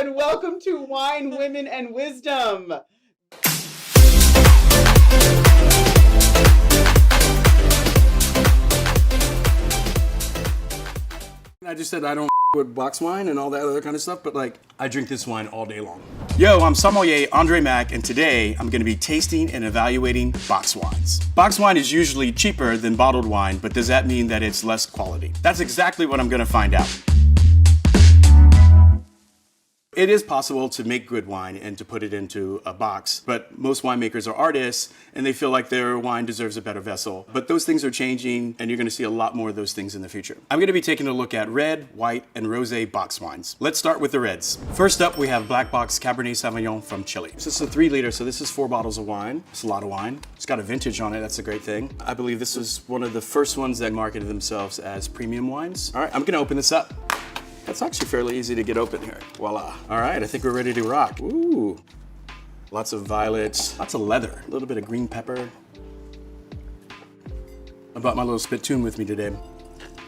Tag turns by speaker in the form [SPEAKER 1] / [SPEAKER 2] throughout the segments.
[SPEAKER 1] and welcome to Wine, Women, and Wisdom.
[SPEAKER 2] I just said I don't with box wine and all that other kind of stuff, but like I drink this wine all day long. Yo, I'm Sommelier Andre Mack, and today I'm going to be tasting and evaluating box wines. Box wine is usually cheaper than bottled wine, but does that mean that it's less quality? That's exactly what I'm going to find out. It is possible to make good wine and to put it into a box, but most winemakers are artists and they feel like their wine deserves a better vessel. But those things are changing and you're going to see a lot more of those things in the future. I'm going to be taking a look at red, white, and rosé box wines. Let's start with the reds. First up, we have Black Box Cabernet Sauvignon from Chile. This is a 3 liter, so this is 4 bottles of wine. It's a lot of wine. It's got a vintage on it, that's a great thing. I believe this was one of the first ones that marketed themselves as premium wines. All right, I'm going to open this up. That's actually fairly easy to get open here. Voila. All right, I think we're ready to rock. Ooh, lots of violets, lots of leather, a little bit of green pepper. I brought my little spittoon with me today.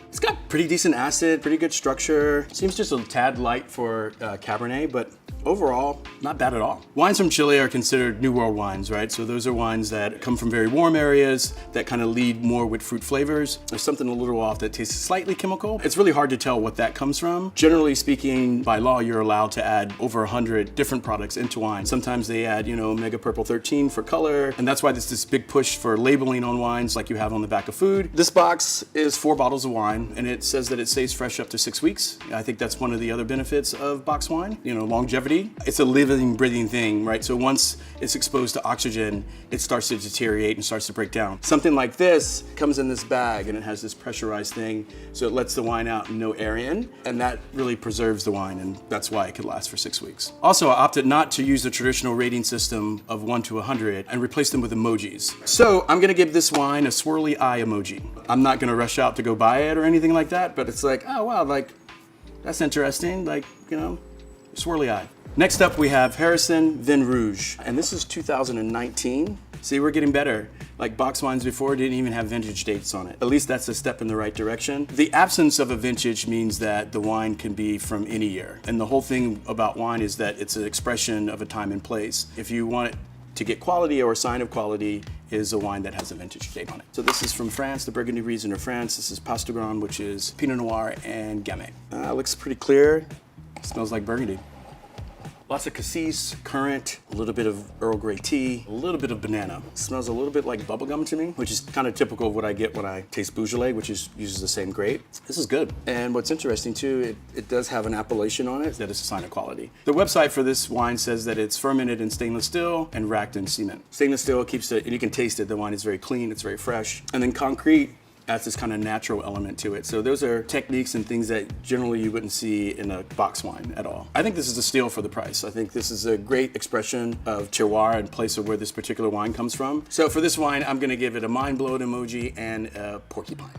[SPEAKER 2] It's got pretty decent acid, pretty good structure. Seems just a tad light for Cabernet, but overall, not bad at all. Wines from Chile are considered New World wines, right? So those are wines that come from very warm areas that kind of lead more with fruit flavors. There's something a little off that tastes slightly chemical. It's really hard to tell what that comes from. Generally speaking, by law, you're allowed to add over 100 different products into wine. Sometimes they add, Omega Purple 13 for color, and that's why there's this big push for labeling on wines like you have on the back of food. This box is 4 bottles of wine, and it says that it stays fresh up to 6 weeks. I think that's one of the other benefits of box wine, longevity. It's a living, breathing thing, right? So once it's exposed to oxygen, it starts to deteriorate and starts to break down. Something like this comes in this bag and it has this pressurized thing, so it lets the wine out and no air in, and that really preserves the wine, and that's why it could last for 6 weeks. Also, I opted not to use the traditional rating system of 1 to 100 and replace them with emojis. So I'm gonna give this wine a swirly eye emoji. I'm not gonna rush out to go buy it or anything like that, but it's like, oh wow, like, that's interesting, like, swirly eye. Next up, we have Harrison Vin Rouge, and this is 2019. See, we're getting better. Like box wines before didn't even have vintage dates on it. At least that's a step in the right direction. The absence of a vintage means that the wine can be from any year. And the whole thing about wine is that it's an expression of a time and place. If you want it to get quality or a sign of quality, is a wine that has a vintage date on it. So this is from France, the Burgundy region of France. This is Pastogram, which is Pinot Noir and Gamay. Looks pretty clear. Smells like Burgundy. Lots of cassis, currant, a little bit of Earl Grey tea, a little bit of banana. It smells a little bit like bubblegum to me, which is kind of typical of what I get when I taste Beaujolais, which uses the same grape. This is good. And what's interesting too, it does have an appellation on it that is a sign of quality. The website for this wine says that it's fermented in stainless steel and racked in cement. Stainless steel keeps it, and you can taste it, the wine is very clean, it's very fresh. And then concrete adds this kind of natural element to it. So those are techniques and things that generally you wouldn't see in a box wine at all. I think this is a steal for the price. I think this is a great expression of terroir and place of where this particular wine comes from. So for this wine, I'm gonna give it a mind-blown emoji and a porcupine.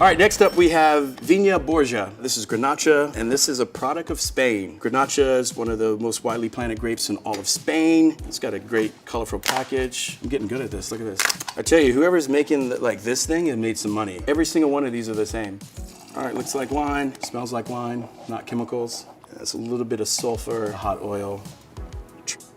[SPEAKER 2] All right, next up we have Viña Borja. This is Grenache, and this is a product of Spain. Grenache is one of the most widely planted grapes in all of Spain. It's got a great colorful package. I'm getting good at this, look at this. I tell you, whoever's making like this thing has made some money. Every single one of these are the same. All right, looks like wine, smells like wine, not chemicals. It's a little bit of sulfur, hot oil.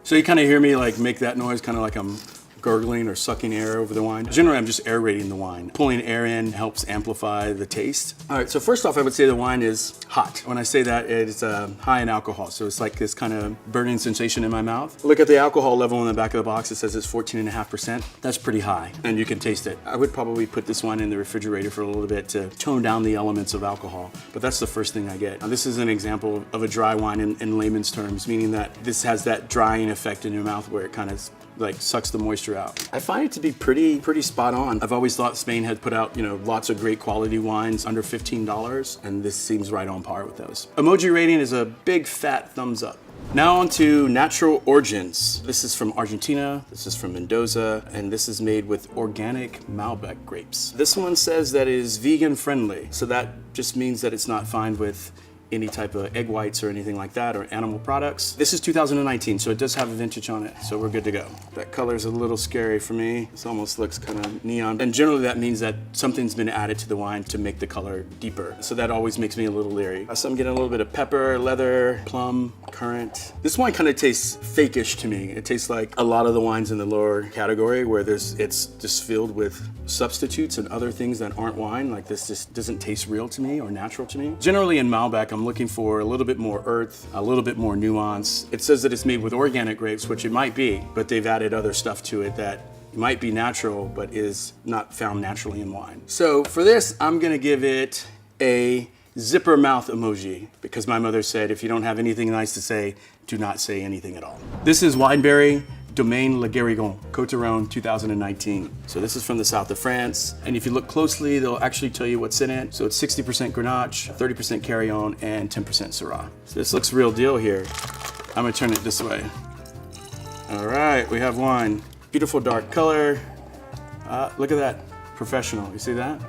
[SPEAKER 2] So you kind of hear me like make that noise, kind of like I'm gurgling or sucking air over the wine. Generally, I'm just aerating the wine. Pulling air in helps amplify the taste. All right, so first off, I would say the wine is hot. When I say that, it's high in alcohol, so it's like this kind of burning sensation in my mouth. Look at the alcohol level on the back of the box. It says it's 14.5%. That's pretty high, and you can taste it. I would probably put this wine in the refrigerator for a little bit to tone down the elements of alcohol, but that's the first thing I get. Now, this is an example of a dry wine in layman's terms, meaning that this has that drying effect in your mouth where it kind of like sucks the moisture out. I find it to be pretty spot on. I've always thought Spain had put out, lots of great quality wines under $15, and this seems right on par with those. Emoji rating is a big fat thumbs up. Now on to natural origins. This is from Argentina, this is from Mendoza, and this is made with organic Malbec grapes. This one says that it is vegan friendly, so that just means that it's not fined with any type of egg whites or anything like that, or animal products. This is 2019, so it does have a vintage on it, so we're good to go. That color's a little scary for me. This almost looks kind of neon. And generally that means that something's been added to the wine to make the color deeper. So that always makes me a little leery. So I'm getting a little bit of pepper, leather, plum, currant. This wine kind of tastes fake-ish to me. It tastes like a lot of the wines in the lower category where it's just filled with substitutes and other things that aren't wine. Like this just doesn't taste real to me or natural to me. Generally in Malbec, I'm looking for a little bit more earth, a little bit more nuance. It says that it's made with organic grapes, which it might be, but they've added other stuff to it that might be natural, but is not found naturally in wine. So for this, I'm gonna give it a zipper mouth emoji because my mother said, if you don't have anything nice to say, do not say anything at all. This is Wineberry Domaine Le Garrigon, Côte d'Aron 2019. So this is from the south of France. And if you look closely, they'll actually tell you what's in it. So it's 60% Grenache, 30% Carignan, and 10% Syrah. So this looks real deal here. I'm gonna turn it this way. All right, we have wine. Beautiful dark color. Look at that, professional, you see that?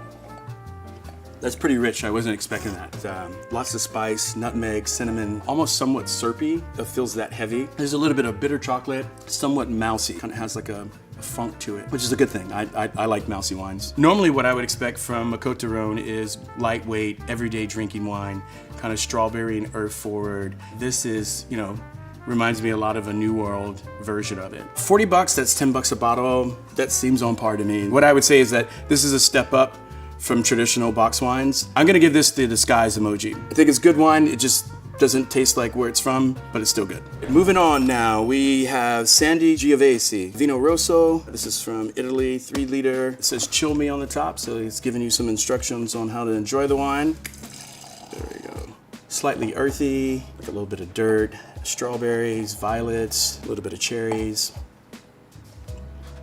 [SPEAKER 2] That's pretty rich, I wasn't expecting that. Lots of spice, nutmeg, cinnamon, almost somewhat syrupy. It feels that heavy. There's a little bit of bitter chocolate, somewhat mousy. Kind of has like a funk to it, which is a good thing. I like mousy wines. Normally what I would expect from a Côte d'Aron is lightweight, everyday drinking wine, kind of strawberry and earth forward. This is, you know, reminds me a lot of a New World version of it. 40 bucks, that's 10 bucks a bottle. That seems on par to me. What I would say is that this is a step up from traditional box wines. I'm gonna give this the disguise emoji. I think it's good wine, it just doesn't taste like where it's from, but it's still good. Moving on now, we have Sandy Giovese, Vino Rosso. This is from Italy, 3 liter. It says chill me on the top, so it's giving you some instructions on how to enjoy the wine. There we go. Slightly earthy, with a little bit of dirt, strawberries, violets, a little bit of cherries.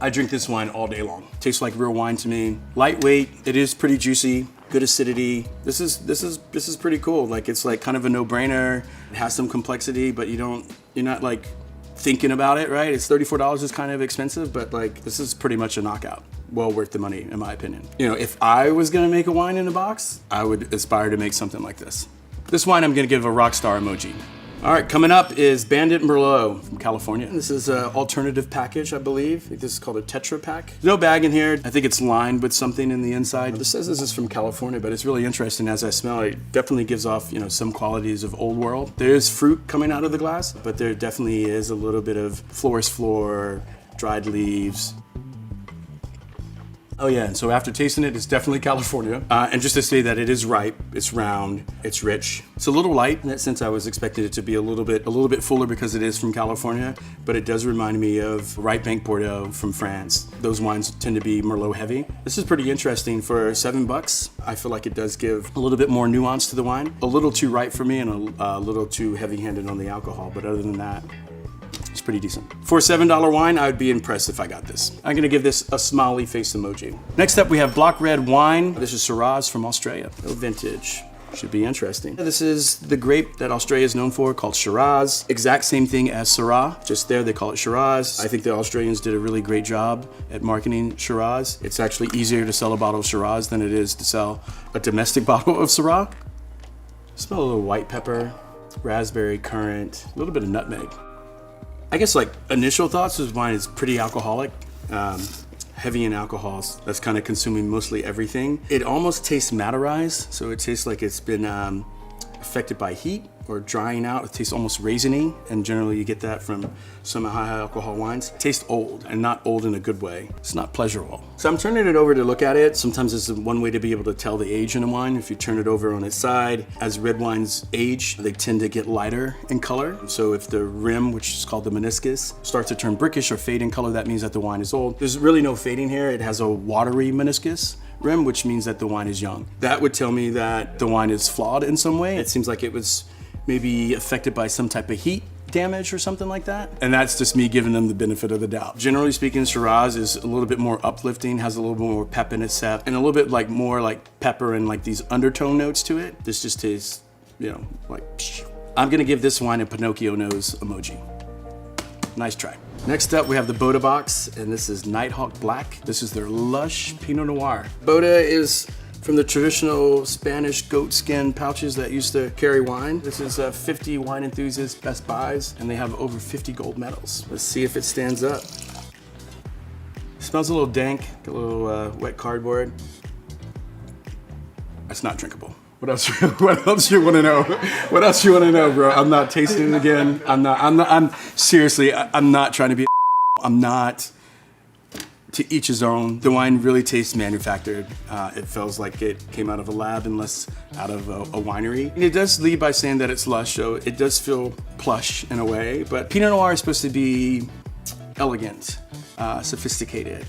[SPEAKER 2] I drink this wine all day long. Tastes like real wine to me. Lightweight, it is pretty juicy, good acidity. This is pretty cool. Like it's like kind of a no-brainer. It has some complexity, but you're not like thinking about it, right? It's $34 is kind of expensive, but like this is pretty much a knockout. Well worth the money, in my opinion. You know, if I was gonna make a wine in a box, I would aspire to make something like this. This wine I'm gonna give a rock star emoji. All right, coming up is Bandit Merlot from California. This is an alternative package, I believe. I think this is called a Tetra Pak. No bag in here. I think it's lined with something in the inside. This says this is from California, but it's really interesting as I smell it. It definitely gives off, you know, some qualities of Old World. There is fruit coming out of the glass, but there definitely is a little bit of florist floor, dried leaves. Oh yeah, and so after tasting it, it's definitely California. And just to say that it is ripe, it's round, it's rich. It's a little light in that sense. I was expecting it to be a little bit fuller because it is from California, but it does remind me of Right Bank Bordeaux from France. Those wines tend to be Merlot heavy. This is pretty interesting for $7. I feel like it does give a little bit more nuance to the wine. A little too ripe for me and a little too heavy-handed on the alcohol, but other than that, it's pretty decent. For a $7 wine, I would be impressed if I got this. I'm gonna give this a smiley face emoji. Next up, we have Block Red Wine. This is Syrah from Australia. No vintage. Should be interesting. This is the grape that Australia is known for, called Shiraz. Exact same thing as Syrah, just there they call it Shiraz. I think the Australians did a really great job at marketing Shiraz. It's actually easier to sell a bottle of Shiraz than it is to sell a domestic bottle of Syrah. Smell a little white pepper, raspberry, currant, a little bit of nutmeg. I guess like initial thoughts is wine is pretty alcoholic, heavy in alcohols. That's kind of consuming mostly everything. It almost tastes madderized, so it tastes like it's been affected by heat or drying out. It tastes almost raisiny, and generally you get that from some high alcohol wines. It tastes old, and not old in a good way. It's not pleasurable. So I'm turning it over to look at it. Sometimes it's one way to be able to tell the age in a wine. If you turn it over on its side, as red wines age, they tend to get lighter in color. So if the rim, which is called the meniscus, starts to turn brickish or fade in color, that means that the wine is old. There's really no fading here. It has a watery meniscus rim, which means that the wine is young. That would tell me that the wine is flawed in some way. It seems like it was maybe affected by some type of heat damage or something like that. And that's just me giving them the benefit of the doubt. Generally speaking, Shiraz is a little bit more uplifting, has a little bit more pep in its sap, and a little bit like more like pepper and like these undertone notes to it. This just tastes, you know, like psh. I'm gonna give this wine a Pinocchio nose emoji. Nice try. Next up, we have the Boda box, and this is Nighthawk Black. This is their lush Pinot Noir. Boda is from the traditional Spanish goat skin pouches that used to carry wine. This is 50 wine enthusiasts best buys, and they have over 50 gold medals. Let's see if it stands up. It smells a little dank, a little wet cardboard. That's not drinkable. What else? What else you want to know? What else you want to know, bro? I'm not tasting it again. I'm seriously. I'm not trying to be. I'm not. To each his own. The wine really tastes manufactured. It feels like it came out of a lab and less out of a winery. And it does lead by saying that it's lush, so it does feel plush in a way. But Pinot Noir is supposed to be elegant, sophisticated.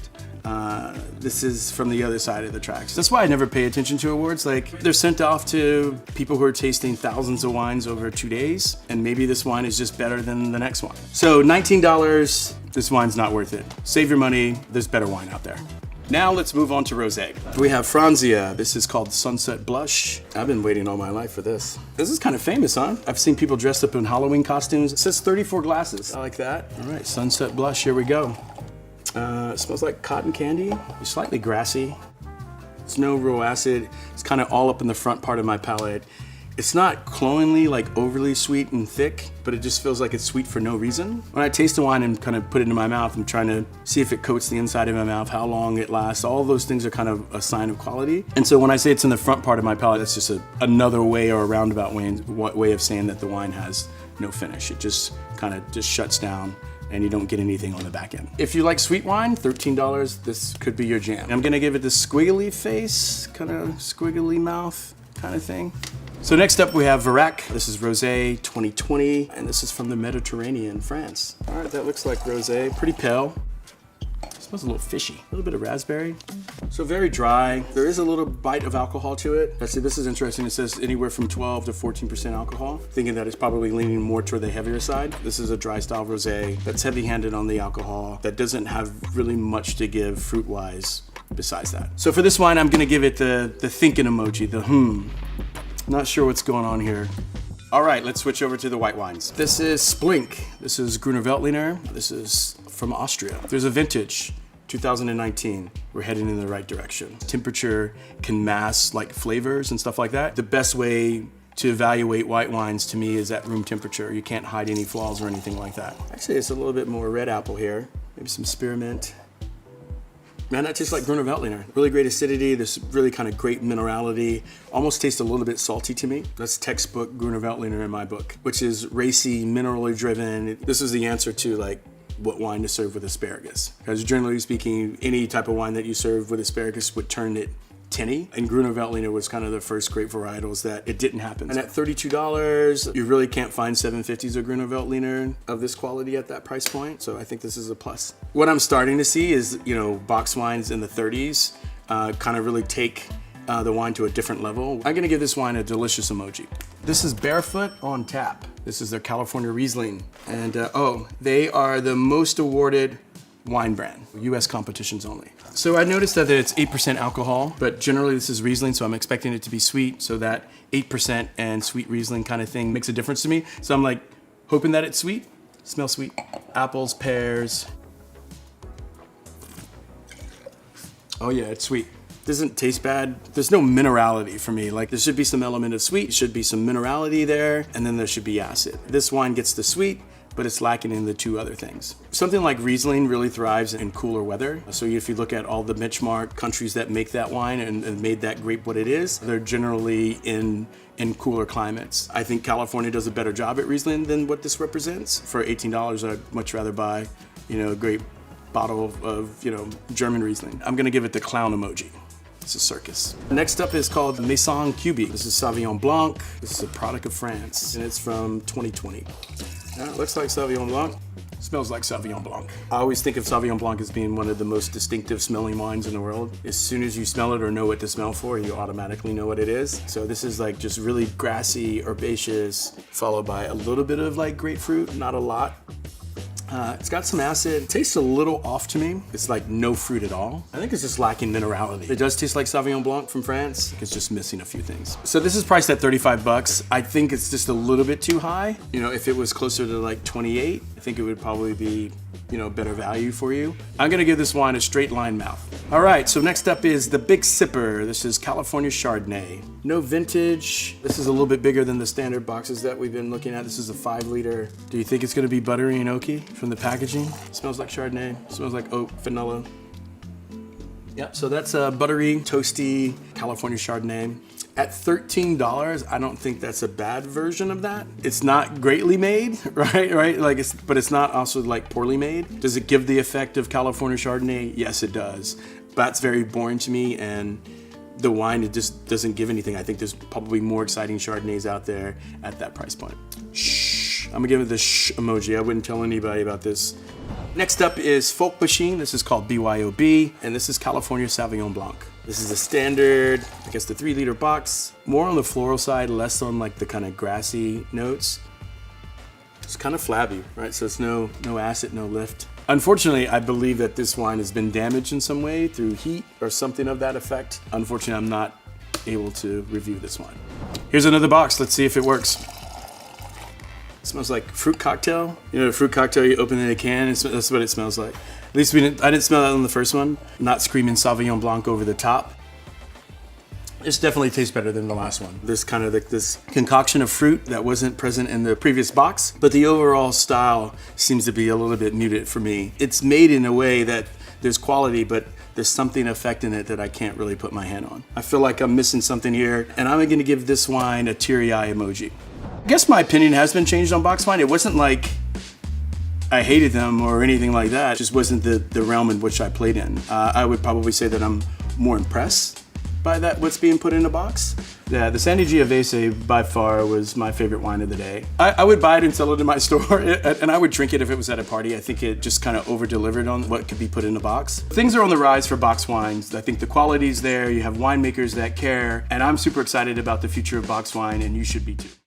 [SPEAKER 2] This is from the other side of the tracks. That's why I never pay attention to awards. Like, they're sent off to people who are tasting thousands of wines over 2 days, and maybe this wine is just better than the next one. So $19, this wine's not worth it. Save your money, there's better wine out there. Now let's move on to rosé. We have Franzia. This is called Sunset Blush. I've been waiting all my life for this. This is kind of famous, huh? I've seen people dressed up in Halloween costumes. It says 34 glasses. I like that. All right, Sunset Blush, here we go. It smells like cotton candy. It's slightly grassy. It's no real acid. It's kind of all up in the front part of my palate. It's not cloyingly, like overly sweet and thick, but it just feels like it's sweet for no reason. When I taste the wine and kind of put it into my mouth, I'm trying to see if it coats the inside of my mouth, how long it lasts. All of those things are kind of a sign of quality. And so when I say it's in the front part of my palate, that's just another way or a roundabout way of saying that the wine has no finish. It just kind of just shuts down and you don't get anything on the back end. If you like sweet wine, $13, this could be your jam. I'm gonna give it this squiggly face, kind of squiggly mouth kind of thing. So next up we have Verac. This is Rosé 2020, and this is from the Mediterranean, France. All right, that looks like rosé, pretty pale. Smells a little fishy, a little bit of raspberry. So very dry. There is a little bite of alcohol to it. I see this is interesting. It says anywhere from 12 to 14% alcohol. Thinking that it's probably leaning more toward the heavier side. This is a dry style rosé that's heavy-handed on the alcohol, that doesn't have really much to give fruit-wise besides that. So for this wine, I'm gonna give it the thinking emoji, the Not sure what's going on here. All right, let's switch over to the white wines. This is Splink. This is Gruner Veltliner. This is from Austria. There's a vintage, 2019. We're heading in the right direction. Temperature can mask like flavors and stuff like that. The best way to evaluate white wines to me is at room temperature. You can't hide any flaws or anything like that. Actually, it's a little bit more red apple here. Maybe some spearmint. Man, that tastes like Gruner Veltliner. Really great acidity, this really kind of great minerality. Almost tastes a little bit salty to me. That's textbook Gruner Veltliner in my book, which is racy, minerally driven. This is the answer to like what wine to serve with asparagus. Because generally speaking, any type of wine that you serve with asparagus would turn it tinny, and Gruner Veltliner was kind of the first great varietals that it didn't happen. And at $32, you really can't find 750s of Gruner Veltliner of this quality at that price point, so I think this is a plus. What I'm starting to see is, box wines in the 30s kind of really take the wine to a different level. I'm gonna give this wine a delicious emoji. This is Barefoot on Tap. This is their California Riesling, and they are the most awarded wine brand, US competitions only. So I noticed that it's 8% alcohol, but generally this is Riesling, so I'm expecting it to be sweet, so that 8% and sweet Riesling kind of thing makes a difference to me. So I'm like, hoping that it's sweet. Smells sweet. Apples, pears. Oh yeah, it's sweet. Doesn't taste bad. There's no minerality for me. Like, there should be some element of sweet, should be some minerality there, and then there should be acid. This wine gets the sweet, but it's lacking in the two other things. Something like Riesling really thrives in cooler weather. So if you look at all the benchmark countries that make that wine and made that grape what it is, they're generally in cooler climates. I think California does a better job at Riesling than what this represents. For $18, I'd much rather buy, a great bottle of, German Riesling. I'm gonna give it the clown emoji. It's a circus. Next up is called Maison Cubi. This is Sauvignon Blanc. This is a product of France, and it's from 2020. It looks like Sauvignon Blanc. Smells like Sauvignon Blanc. I always think of Sauvignon Blanc as being one of the most distinctive smelling wines in the world. As soon as you smell it or know what to smell for, you automatically know what it is. So this is like just really grassy, herbaceous, followed by a little bit of like grapefruit, not a lot. It's got some acid. It tastes a little off to me. It's like no fruit at all. I think it's just lacking minerality. It does taste like Sauvignon Blanc from France. It's just missing a few things. So this is priced at 35 bucks. I think it's just a little bit too high. If it was closer to like 28, I think it would probably be, better value for you. I'm gonna give this wine a straight line mouth. All right, so next up is the Big Sipper. This is California Chardonnay. No vintage. This is a little bit bigger than the standard boxes that we've been looking at. This is a 5 liter. Do you think it's gonna be buttery and oaky from the packaging? It smells like Chardonnay. It smells like oak, vanilla. Yep, so that's a buttery, toasty California Chardonnay. At $13, I don't think that's a bad version of that. It's not greatly made, right? But it's not also like poorly made. Does it give the effect of California Chardonnay? Yes, it does. That's very boring to me, and the wine, it just doesn't give anything. I think there's probably more exciting Chardonnays out there at that price point. Shh, I'm gonna give it the shh emoji. I wouldn't tell anybody about this. Next up is Folk Machine. This is called BYOB, and this is California Sauvignon Blanc. This is a standard, I guess the 3-liter box. More on the floral side, less on like the kind of grassy notes. It's kind of flabby, right? So it's no acid, no lift. Unfortunately, I believe that this wine has been damaged in some way through heat or something of that effect. Unfortunately, I'm not able to review this wine. Here's another box. Let's see if it works. It smells like fruit cocktail. You know, a fruit cocktail, you open in a can, that's what it smells like. At least I didn't smell that on the first one. Not screaming Sauvignon Blanc over the top. This definitely tastes better than the last one. This kind of like this concoction of fruit that wasn't present in the previous box, but the overall style seems to be a little bit muted for me. It's made in a way that there's quality, but there's something affecting it that I can't really put my hand on. I feel like I'm missing something here, and I'm gonna give this wine a teary eye emoji. I guess my opinion has been changed on box wine. It wasn't like I hated them or anything like that. It just wasn't the realm in which I played in. I would probably say that I'm more impressed by that, what's being put in a box. Yeah, the Sangiovese by far was my favorite wine of the day. I would buy it and sell it in my store, and I would drink it if it was at a party. I think it just kind of over-delivered on what could be put in a box. Things are on the rise for box wines. I think the quality's there, you have winemakers that care, and I'm super excited about the future of box wine, and you should be too.